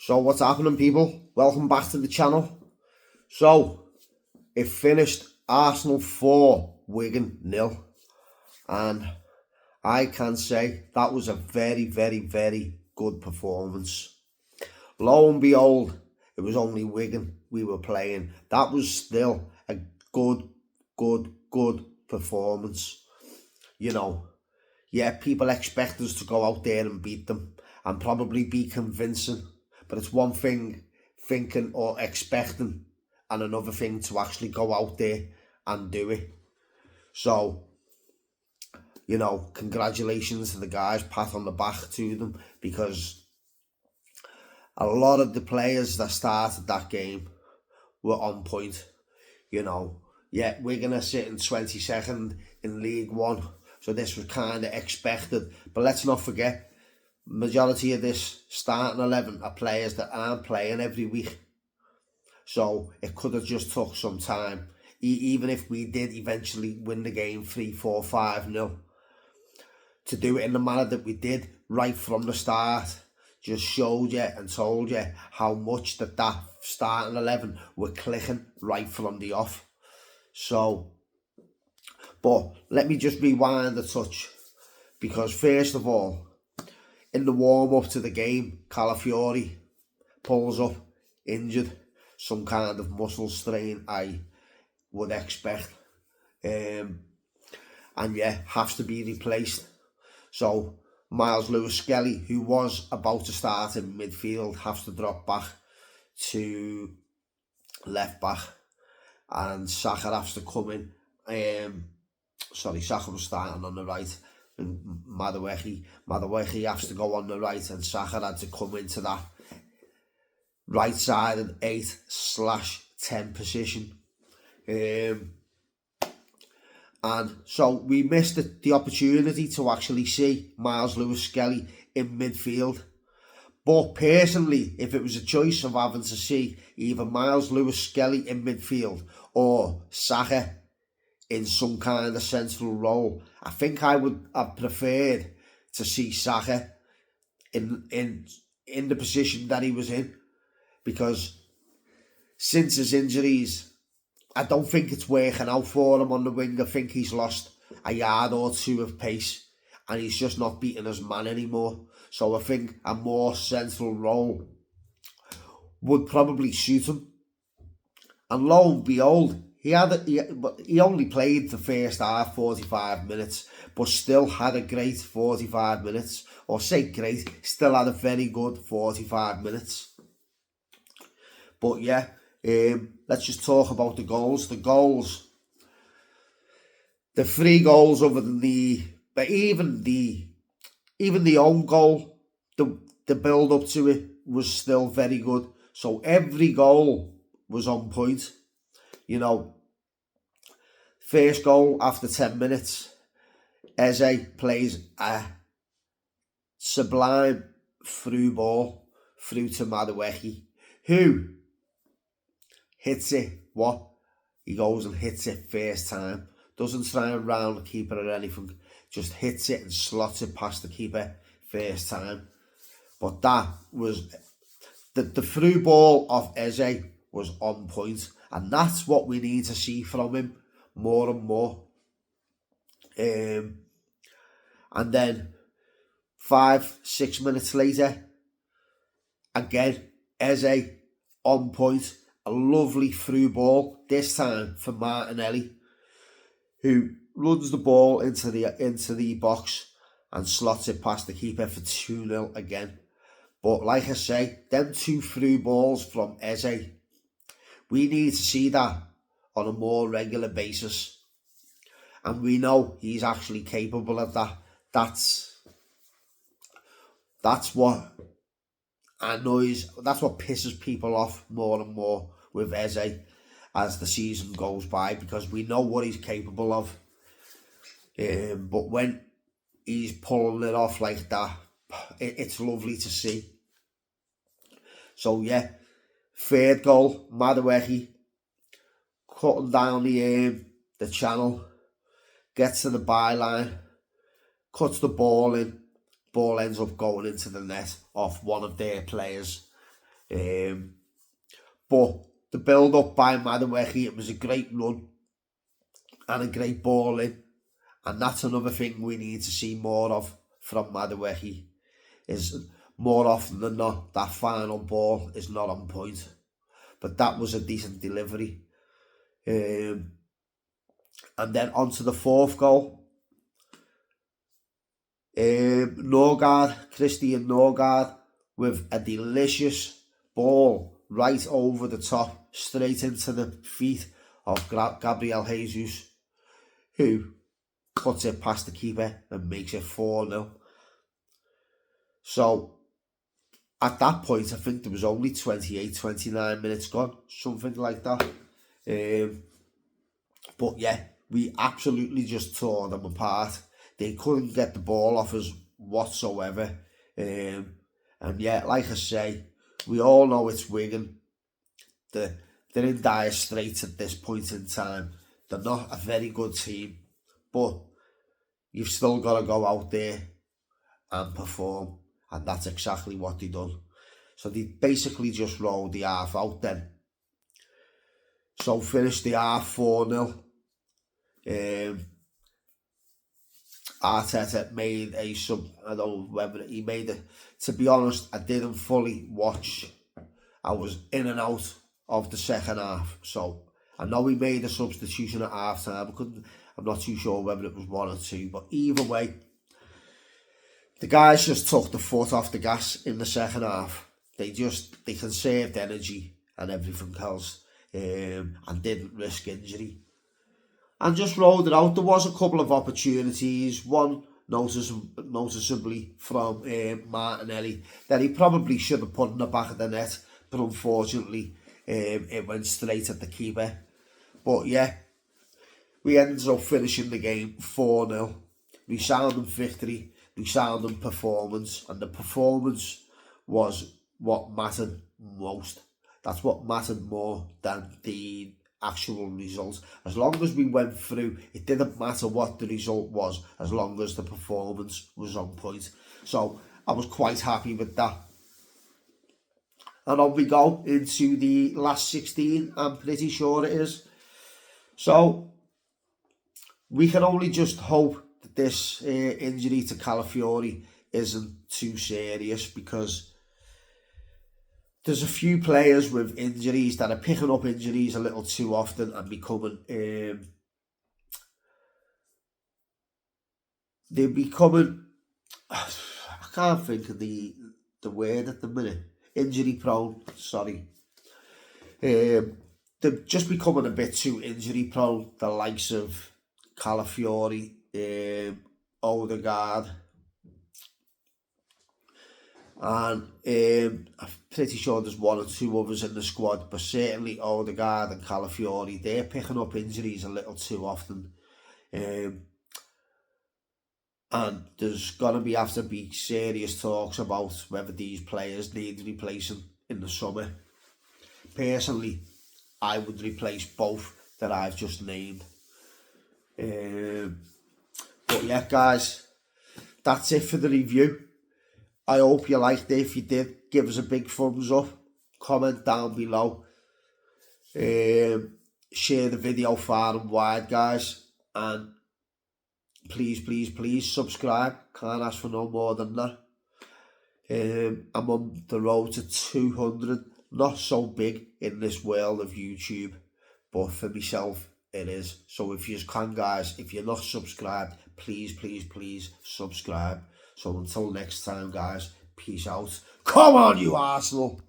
So what's happening, people? Welcome back to the channel. So it finished Arsenal 4, Wigan 0, and I can say that was a very, very, very good performance. Lo and behold, it was only Wigan we were playing. That was still a good performance. You know, yeah, people expect us to go out there and beat them and probably be convincing. But it's one thing thinking or expecting and another thing to actually go out there and do it. So, congratulations to the guys, pat on the back to them, because a lot of the players that started that game were on point. Yeah, we're going to sit in 22nd in League One, so this was kind of expected. But let's not forget, majority of this starting 11 are players that aren't playing every week, so it could have just took some time. Even if we did eventually win the game 3-4-5-0, to do it in the manner that we did right from the start just showed you and told you how much that starting 11 were clicking right from the off. So, but let me just rewind a touch, because first of all, in the warm-up to the game, Calafiori pulls up injured, some kind of muscle strain, I would expect, and yeah, has to be replaced. So Miles Lewis-Skelly, who was about to start in midfield, has to drop back to left back, and Saka has to come in. Saka was starting on the right, and Madueke has to go on the right, and Saka had to come into that right side of 8/10 position. And so we missed the opportunity to actually see Miles Lewis-Skelly in midfield. But personally, if it was a choice of having to see either Miles Lewis-Skelly in midfield or Saka in some kind of central role, I think I would have preferred to see Saka in the position that he was in, because since his injuries, I don't think it's working out for him on the wing. I think he's lost a yard or two of pace, and he's just not beating his man anymore. So I think a more central role would probably suit him. And lo and behold, he only played the first half, 45 minutes, but still had a great 45 minutes. Or say great, still had a very good 45 minutes. But yeah, let's just talk about the goals. The 3 goals other than even the own goal, the build up to it was still very good. So every goal was on point. First goal after 10 minutes, Eze plays a sublime through ball through to Madueke, who hits it. He goes and hits it first time. Doesn't try and round the keeper or anything. Just hits it and slots it past the keeper first time. But that was the through ball of Eze was on point, and that's what we need to see from him more and more. And then 5-6 minutes later, again Eze on point. A lovely through ball, this time for Martinelli, who runs the ball into the box and slots it past the keeper for 2-0 again. But like I say, them 2 through balls from Eze, we need to see that on a more regular basis. And we know he's actually capable of that. That's what annoys, that's what pisses people off more and more with Eze as the season goes by, because we know what he's capable of. But when he's pulling it off like that, it's lovely to see. So yeah, third goal, Madueke cutting down the channel, gets to the byline, cuts the ball in, ball ends up going into the net off one of their players. But the build-up by Madueke, it was a great run and a great ball in. And that's another thing we need to see more of from Madueke, is more often than not, that final ball is not on point. But that was a decent delivery. And then on to the fourth goal. Christian Norgard with a delicious ball right over the top, straight into the feet of Gabriel Jesus, who puts it past the keeper and makes it 4-0. So at that point, I think there was only 28, 29 minutes gone, something like that. But yeah, we absolutely just tore them apart. They couldn't get the ball off us whatsoever. And yeah, like I say, we all know it's Wigan. They're in dire straits at this point in time. They're not a very good team, but you've still got to go out there and perform. And that's exactly what they done. So they basically just rolled the half out then. So finished the half 4-0. Arteta made a sub. I don't know whether he made it. To be honest, I didn't fully watch. I was in and out of the second half. So I know he made a substitution at half time. I'm not too sure whether it was 1 or 2. But either way, the guys just took the foot off the gas in the second half. They conserved energy and everything else, and didn't risk injury. And just rolled it out. There was a couple of opportunities. One noticeably from Martinelli that he probably should have put in the back of the net, but unfortunately it went straight at the keeper. But yeah, we ended up finishing the game 4-0. Resounding victory, resounding performance, and the performance was what mattered most. That's what mattered more than the actual results. As long as we went through, it didn't matter what the result was, as long as the performance was on point. So I was quite happy with that. And on we go into the last 16, I'm pretty sure it is. So we can only just hope that this injury to Calafiori isn't too serious, because there's a few players with injuries that are picking up injuries a little too often and becoming they're becoming, I can't think of the word at the minute, injury prone, sorry. They're just becoming a bit too injury prone, the likes of Calafiori, Odegaard, and I'm pretty sure there's 1 or 2 others in the squad, but certainly Odegaard and Calafiori, they're picking up injuries a little too often. And there's going to have to be serious talks about whether these players need replacing in the summer. Personally, I would replace both that I've just named. But yeah, guys, that's it for the review. I hope you liked it. If you did, give us a big thumbs up. Comment down below. Share the video far and wide, guys. And please subscribe. Can't ask for no more than that. I'm on the road to 200. Not so big in this world of YouTube, but for myself it is. So if you can, guys, if you're not subscribed, please subscribe. So until next time, guys, peace out. Come on, you Arsenal!